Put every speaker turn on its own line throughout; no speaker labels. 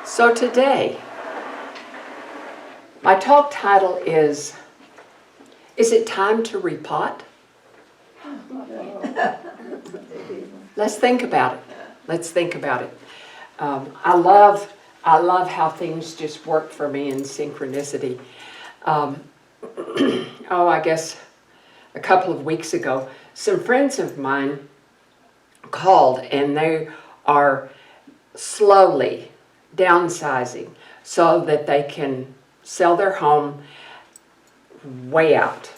So today, my talk title is it time to repot? Let's think about it. Let's think about it. I love how things just work for me in synchronicity. I guess a couple of weeks ago, some friends of mine called, and they are slowly downsizing so that they can sell their home way out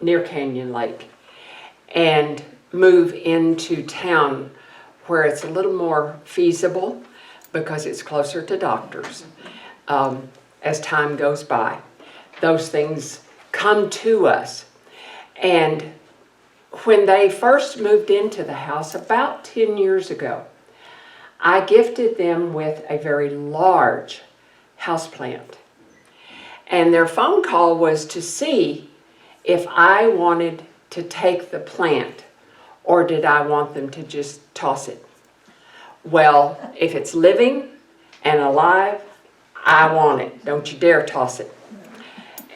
near Canyon Lake and move into town where it's a little more feasible because it's closer to doctors. As time goes by, those things come to us. And when they first moved into the house about 10 years ago, I gifted them with a very large houseplant. And their phone call was to see if I wanted to take the plant or did I want them to just toss it. Well, if it's living and alive, I want it. Don't you dare toss it.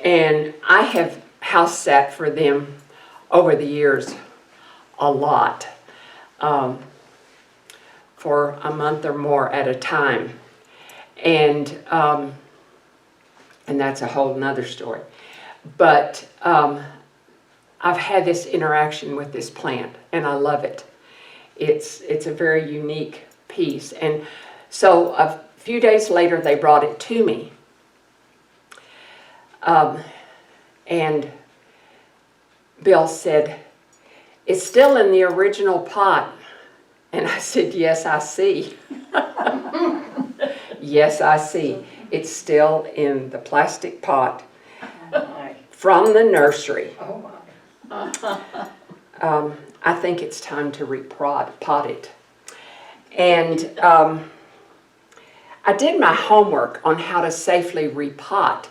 And I have house sat for them over the years a lot, for a month or more at a time. And that's a whole nother story. But I've had this interaction with this plant, and I love it. It's a very unique piece. And so a few days later, they brought it to me. And Bill said, "It's still in the original pot." And I said, "Yes, I see." Yes, I see. It's still in the plastic pot from the nursery. I think it's time to repot it. And I did my homework on how to safely repot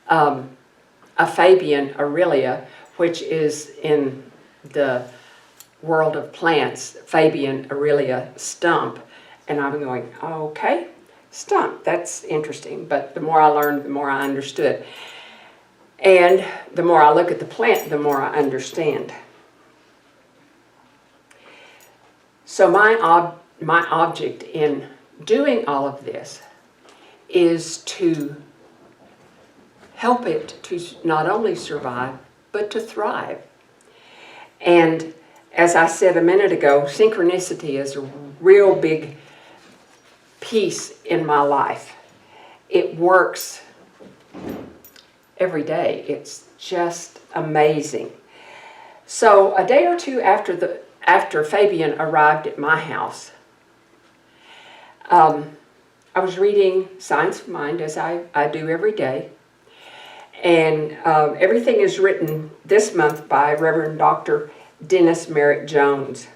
a Fabian Aurelia, which is in the world of plants, Fabian Aurelia stump. And I'm going, okay, stump, that's interesting. But the more I learned, the more I understood. And the more I look at the plant, the more I understand. So my object in doing all of this is to help it to not only survive, but to thrive. And as I said a minute ago, synchronicity is a real big piece in my life. It works every day. It's just amazing. So a day or two after Fabian arrived at my house, I was reading Science of Mind, as I do every day. And everything is written this month by Reverend Dr. Dennis Merritt Jones.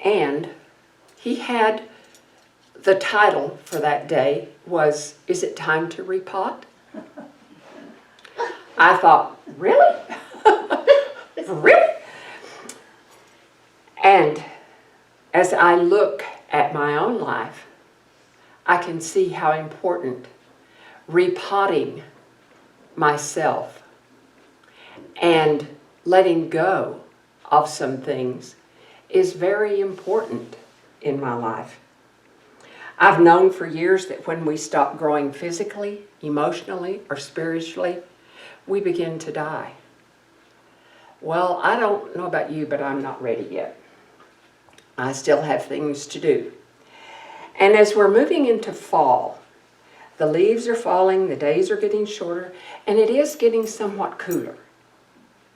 And he had the title for that day was, "Is it time to repot?" I thought, really? Really? And as I look at my own life, I can see how important repotting myself and letting go of some things is very important in my life. I've known for years that when we stop growing physically, emotionally, or spiritually, we begin to die. Well, I don't know about you, but I'm not ready yet. I still have things to do. And as we're moving into fall, the leaves are falling, the days are getting shorter, and it is getting somewhat cooler.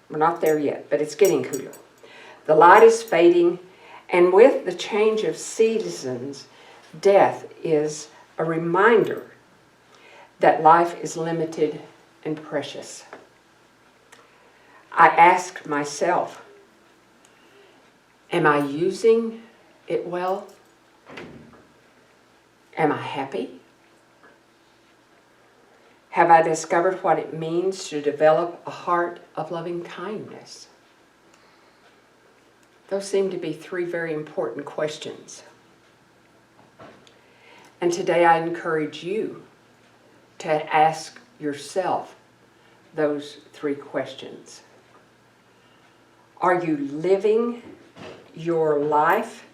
We're not there yet, but it's getting cooler. The light is fading, and with the change of seasons, death is a reminder that life is limited and precious. I ask myself, am I using it well? Am I happy? Have I discovered what it means to develop a heart of loving kindness? Those seem to be three very important questions. And today I encourage you to ask yourself those 3 questions. Are you living your life?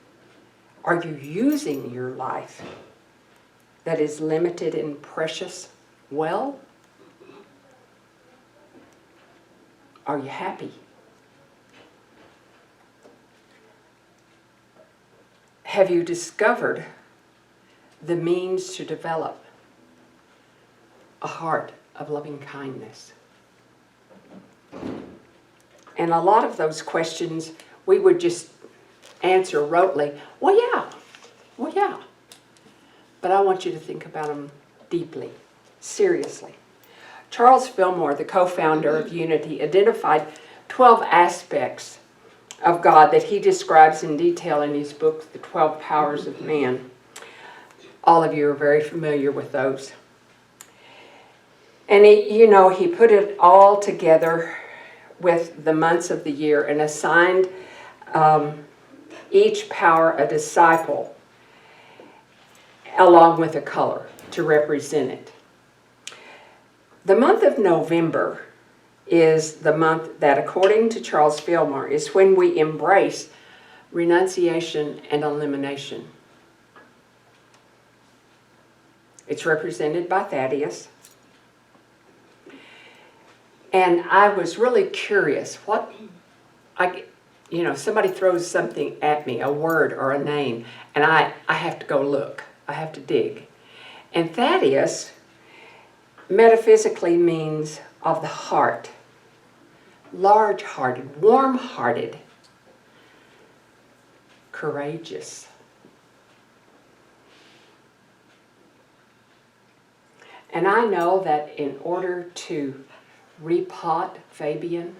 Are you using your life that is limited and precious well? Are you happy? Have you discovered the means to develop a heart of loving kindness? And a lot of those questions we would just answer rotely, well, yeah. But I want you to think about them deeply, seriously. Charles Fillmore, the co-founder of Unity, identified 12 aspects of God that he describes in detail in his book, The 12 Powers of Man. All of you are very familiar with those. And he put it all together with the months of the year and assigned each power a disciple along with a color to represent it. The month of November is the month that, according to Charles Fillmore, is when we embrace renunciation and elimination. It's represented by Thaddeus. And I was really curious, somebody throws something at me, a word or a name, and I have to go look. I have to dig. And Thaddeus metaphysically means of the heart, large-hearted, warm-hearted, courageous. And I know that in order to repot Fabian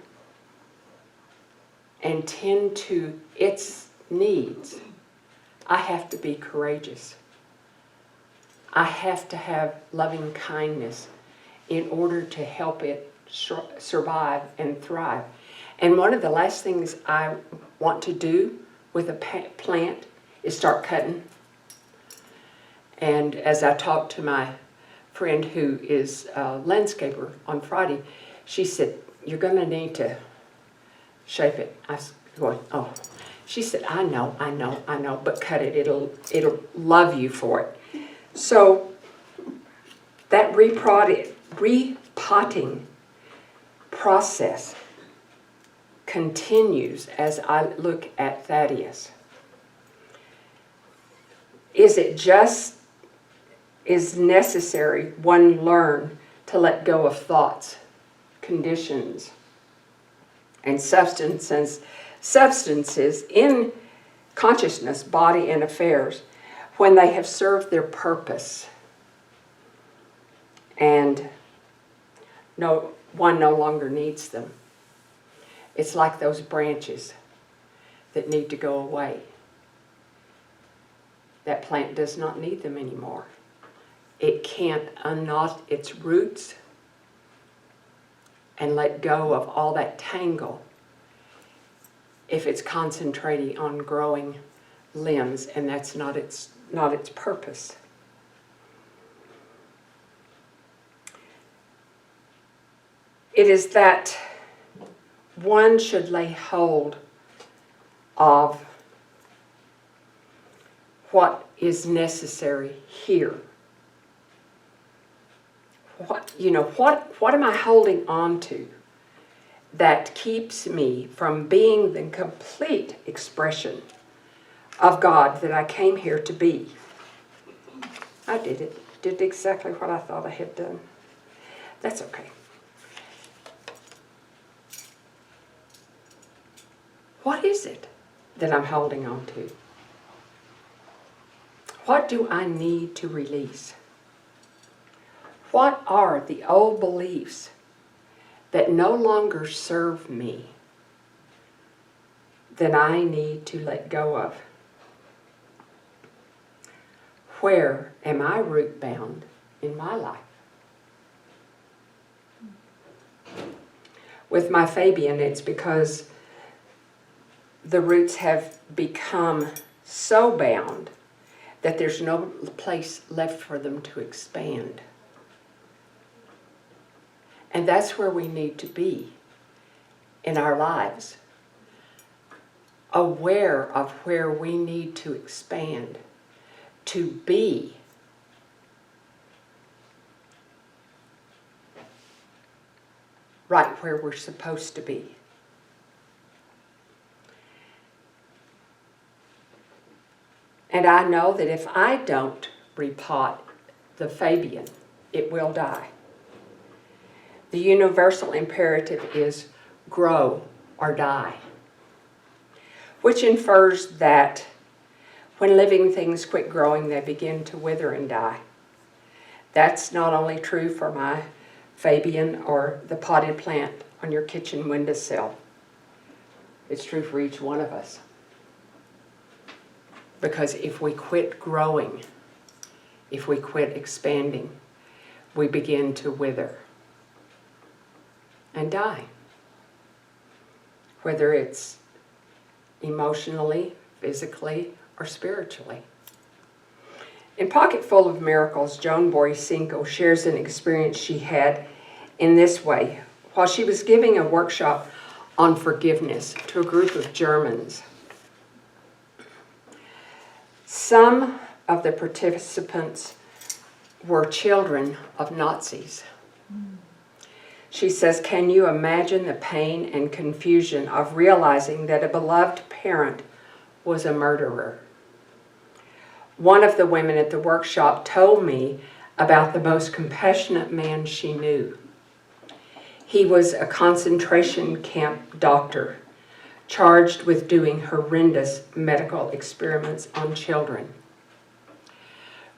and tend to its needs, I have to be courageous. I have to have loving kindness in order to help it survive and thrive. And one of the last things I want to do with a plant is start cutting. And as I talked to my friend who is a landscaper on Friday, she said, "You're going to need to shape it." I was going, "Oh." She said, I know, but cut it. It'll love you for it." So that repotting process continues as I look at Thaddeus. Is necessary one learn to let go of thoughts, conditions, and substances in consciousness, body, and affairs when they have served their purpose and one no longer needs them. It's like those branches that need to go away. That plant does not need them anymore. It can't unknot its roots and let go of all that tangle if it's concentrating on growing limbs, and that's not its purpose. It is that one should lay hold of what is necessary here. What am I holding on to that keeps me from being the complete expression of God that I came here to be? I did exactly what I thought I had done. That's okay. What is it that I'm holding on to? What do I need to release? What are the old beliefs that no longer serve me that I need to let go of? Where am I root bound in my life? With my Fabian, it's because the roots have become so bound that there's no place left for them to expand. And that's where we need to be in our lives. Aware of where we need to expand, to be right where we're supposed to be. And I know that if I don't repot the Fabian, it will die. The universal imperative is grow or die, which infers that when living things quit growing, they begin to wither and die. That's not only true for my Fabian or the potted plant on your kitchen windowsill. It's true for each one of us. Because if we quit growing, if we quit expanding, we begin to wither and die. Whether it's emotionally, physically, or spiritually. In Pocket Full of Miracles, Joan Borysenko shares an experience she had in this way. While she was giving a workshop on forgiveness to a group of Germans, some of the participants were children of Nazis. She says, "Can you imagine the pain and confusion of realizing that a beloved parent was a murderer?" One of the women at the workshop told me about the most compassionate man she knew. He was a concentration camp doctor, charged with doing horrendous medical experiments on children,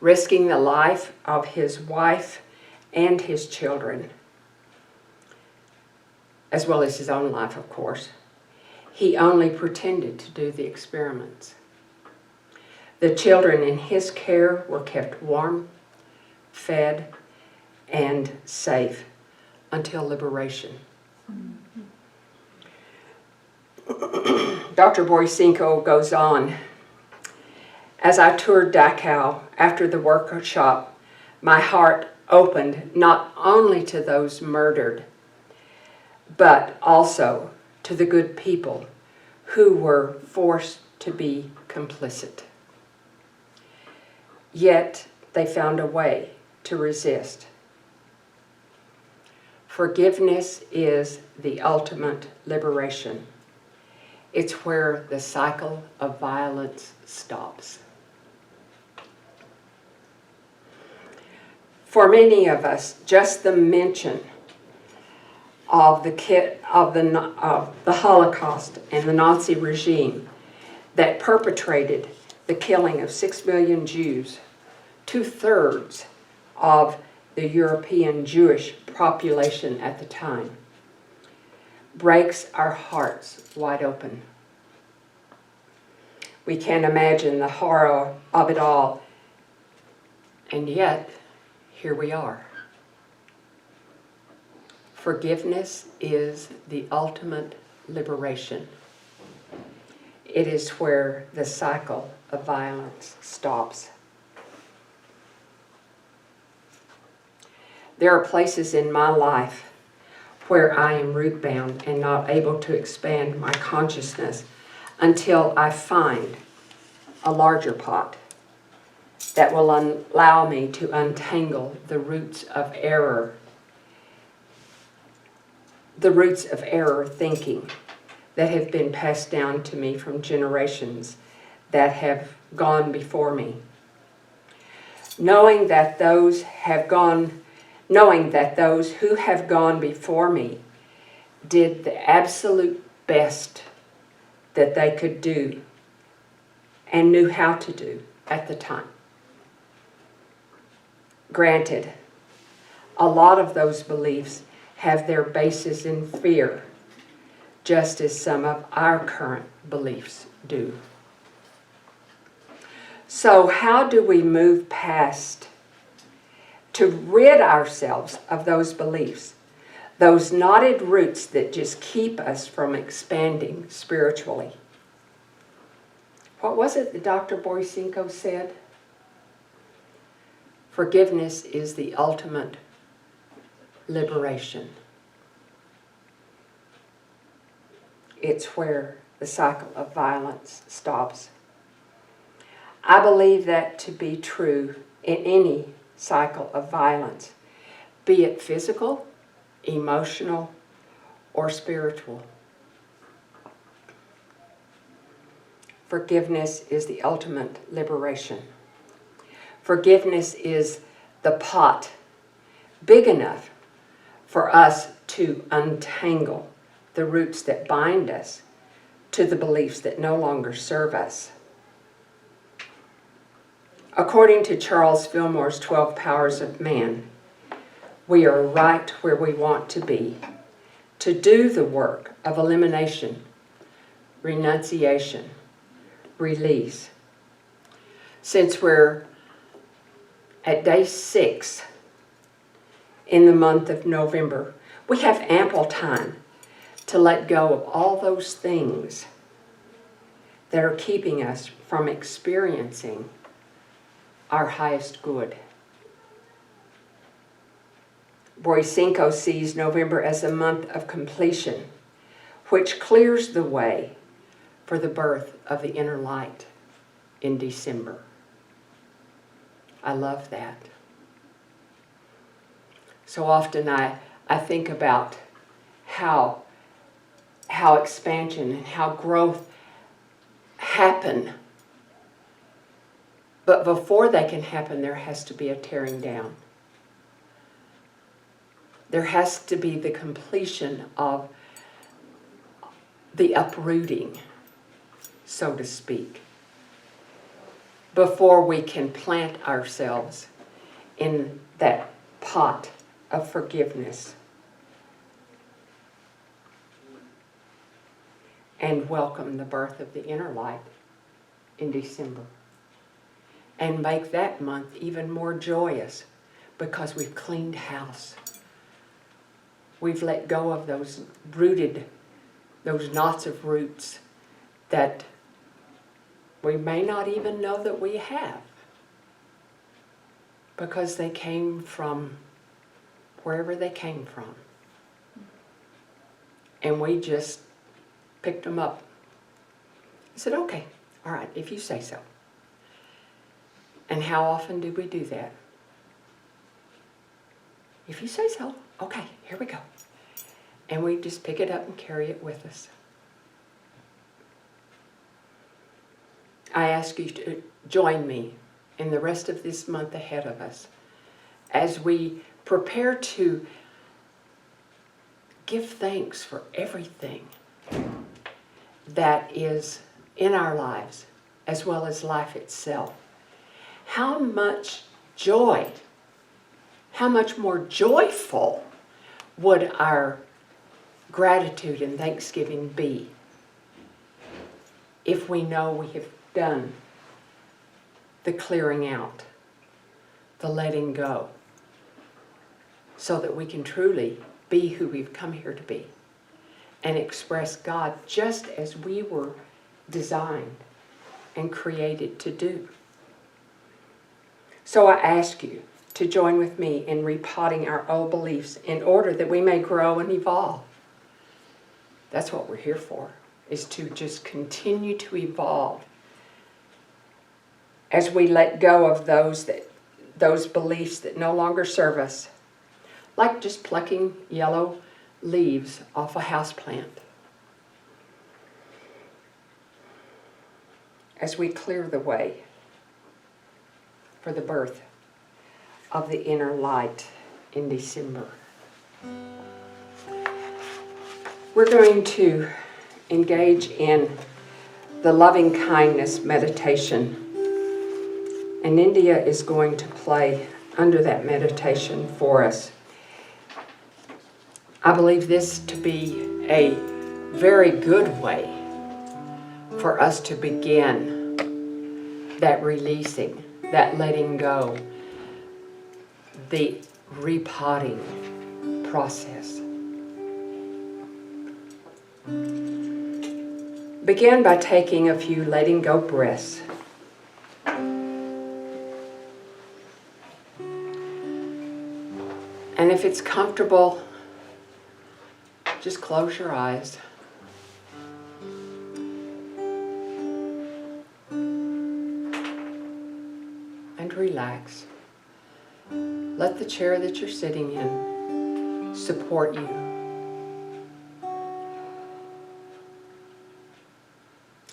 risking the life of his wife and his children, as well as his own life, of course. He only pretended to do the experiments. The children in his care were kept warm, fed, and safe until liberation. Dr. Borysenko goes on, "As I toured Dachau after the workshop, my heart opened not only to those murdered, but also to the good people who were forced to be complicit. Yet they found a way to resist. Forgiveness is the ultimate liberation. It's where the cycle of violence stops." For many of us, just the mention of the Holocaust and the Nazi regime that perpetrated the killing of 6 million Jews, 2/3 of the European Jewish population at the time, breaks our hearts wide open. We can't imagine the horror of it all, and yet, here we are. Forgiveness is the ultimate liberation. It is where the cycle of violence stops. There are places in my life where I am root-bound and not able to expand my consciousness until I find a larger pot that will allow me to untangle the roots of error thinking that have been passed down to me from generations that have gone before me. Knowing that those who have gone before me did the absolute best that they could do and knew how to do at the time. Granted, a lot of those beliefs have their basis in fear, just as some of our current beliefs do. So how do we move past to rid ourselves of those beliefs, those knotted roots that just keep us from expanding spiritually? What was it that Dr. Borysenko said? Forgiveness is the ultimate liberation. It's where the cycle of violence stops. I believe that to be true in any cycle of violence, be it physical, emotional, or spiritual. Forgiveness is the ultimate liberation. Forgiveness is the pot big enough for us to untangle the roots that bind us to the beliefs that no longer serve us. According to Charles Fillmore's 12 Powers of Man, we are right where we want to be to do the work of elimination, renunciation, release. Since we're at day 6 in the month of November, we have ample time to let go of all those things that are keeping us from experiencing our highest good. Boysenko sees November as a month of completion, which clears the way for the birth of the inner light in December. I love that. So often I think about how expansion and how growth happen. But before they can happen, there has to be a tearing down. There has to be the completion of the uprooting, so to speak, before we can plant ourselves in that pot of forgiveness and welcome the birth of the inner light in December. And make that month even more joyous because we've cleaned house. We've let go of those knots of roots that we may not even know that we have because they came from wherever they came from. And we just picked them up. I said, okay, all right, if you say so. And how often do we do that? If you say so, okay, here we go. And we just pick it up and carry it with us. I ask you to join me in the rest of this month ahead of us as we prepare to give thanks for everything that is in our lives, as well as life itself. How much joy, how much more joyful would our gratitude and thanksgiving be if we know we have done the clearing out, the letting go, so that we can truly be who we've come here to be and express God just as we were designed and created to do. So I ask you to join with me in repotting our old beliefs in order that we may grow and evolve. That's what we're here for, is to just continue to evolve as we let go of those beliefs that no longer serve us, like just plucking yellow leaves off a houseplant. As we clear the way for the birth of the inner light in December. We're going to engage in the loving kindness meditation. And India is going to play under that meditation for us. I believe this to be a very good way for us to begin that releasing, that letting go, the repotting process. Begin by taking a few letting go breaths. And if it's comfortable, just close your eyes. And relax. Let the chair that you're sitting in support you.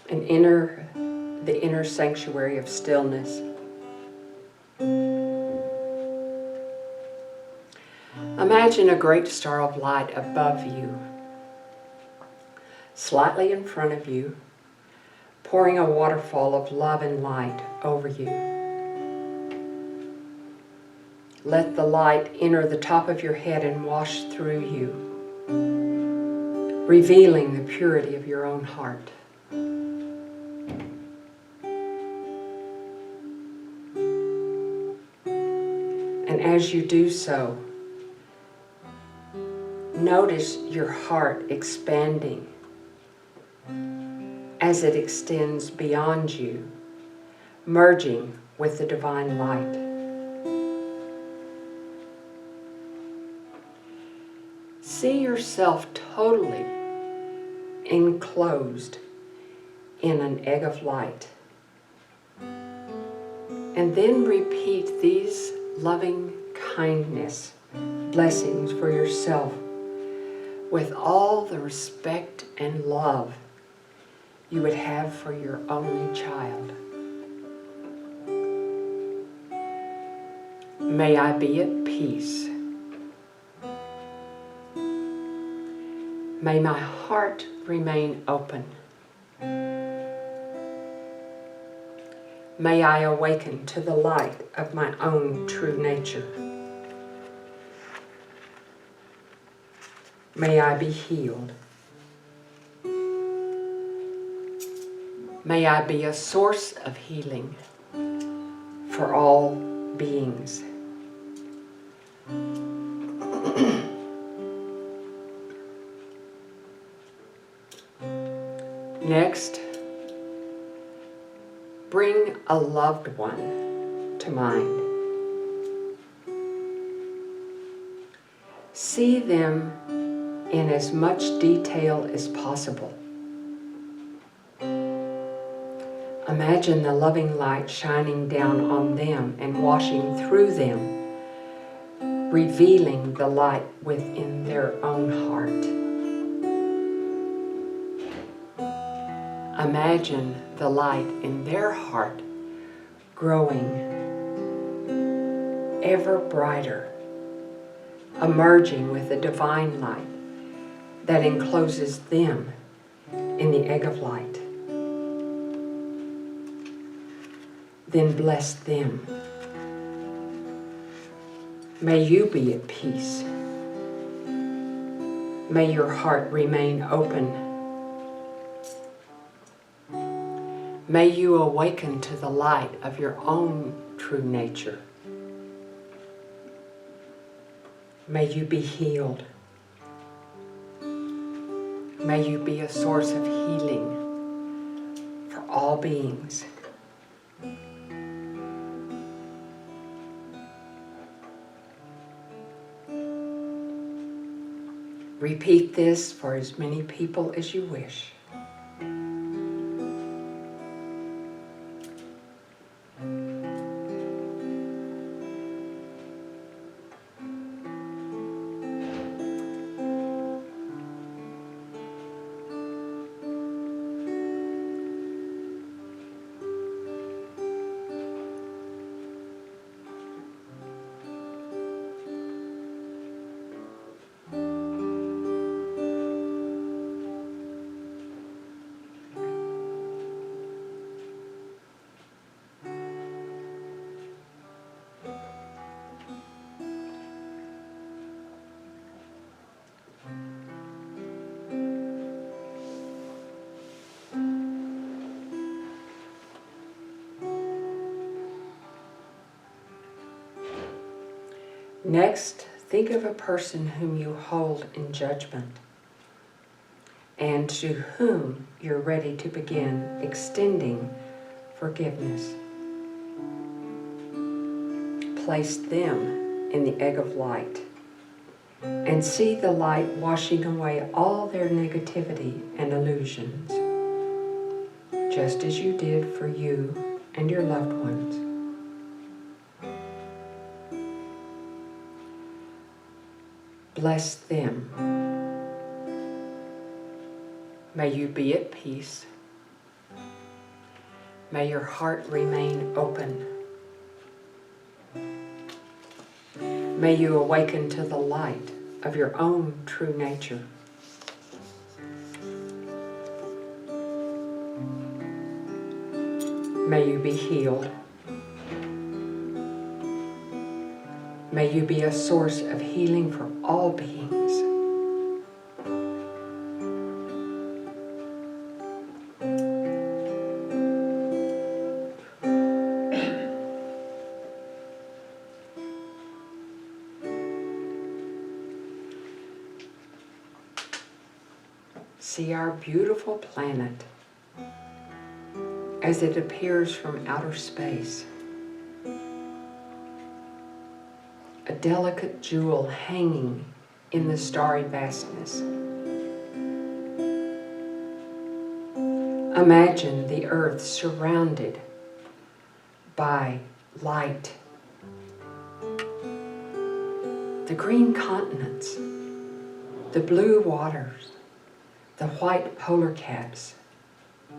And enter the inner sanctuary of stillness. Imagine a great star of light above you, slightly in front of you, pouring a waterfall of love and light over you. Let the light enter the top of your head and wash through you, revealing the purity of your own heart. And as you do so, notice your heart expanding as it extends beyond you, merging with the divine light. See yourself totally enclosed in an egg of light. And then repeat these loving kindness, blessings for yourself with all the respect and love you would have for your only child. May I be at peace. May my heart remain open. May I awaken to the light of my own true nature. May I be healed. May I be a source of healing for all beings. Next, bring a loved one to mind. See them in as much detail as possible. Imagine the loving light shining down on them and washing through them, revealing the light within their own heart. Imagine the light in their heart growing ever brighter, emerging with the divine light that encloses them in the egg of light. Then bless them. May you be at peace. May your heart remain open. May you awaken to the light of your own true nature. May you be healed. May you be a source of healing for all beings. Repeat this for as many people as you wish. Next, think of a person whom you hold in judgment and to whom you're ready to begin extending forgiveness. Place them in the egg of light and see the light washing away all their negativity and illusions, just as you did for you and your loved ones. Bless them. May you be at peace. May your heart remain open. May you awaken to the light of your own true nature. May you be healed. May you be a source of healing for all beings. See our beautiful planet as it appears from outer space. A delicate jewel hanging in the starry vastness. Imagine the earth surrounded by light. The green continents, the blue waters, the white polar caps,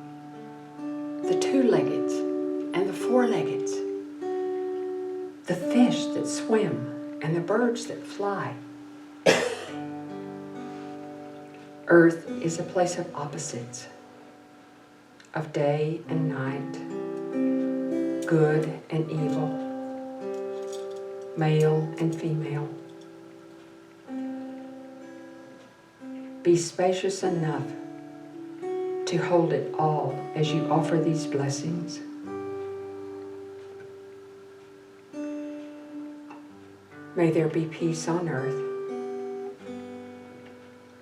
the two-leggeds and the four-leggeds, the fish that swim and the birds that fly. Earth is a place of opposites, of day and night, good and evil, male and female. Be spacious enough to hold it all as you offer these blessings. May there be peace on earth.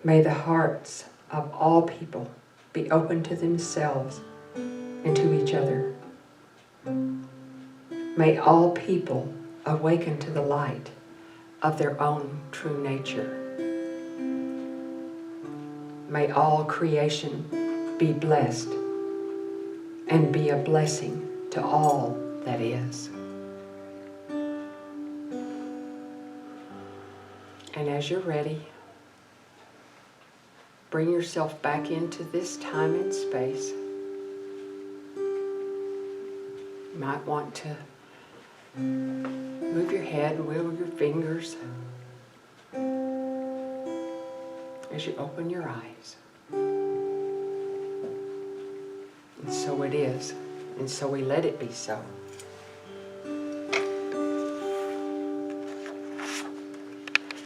May the hearts of all people be open to themselves and to each other. May all people awaken to the light of their own true nature. May all creation be blessed and be a blessing to all that is. And as you're ready, bring yourself back into this time and space. You might want to move your head, wiggle your fingers as you open your eyes. And so it is, and so we let it be so.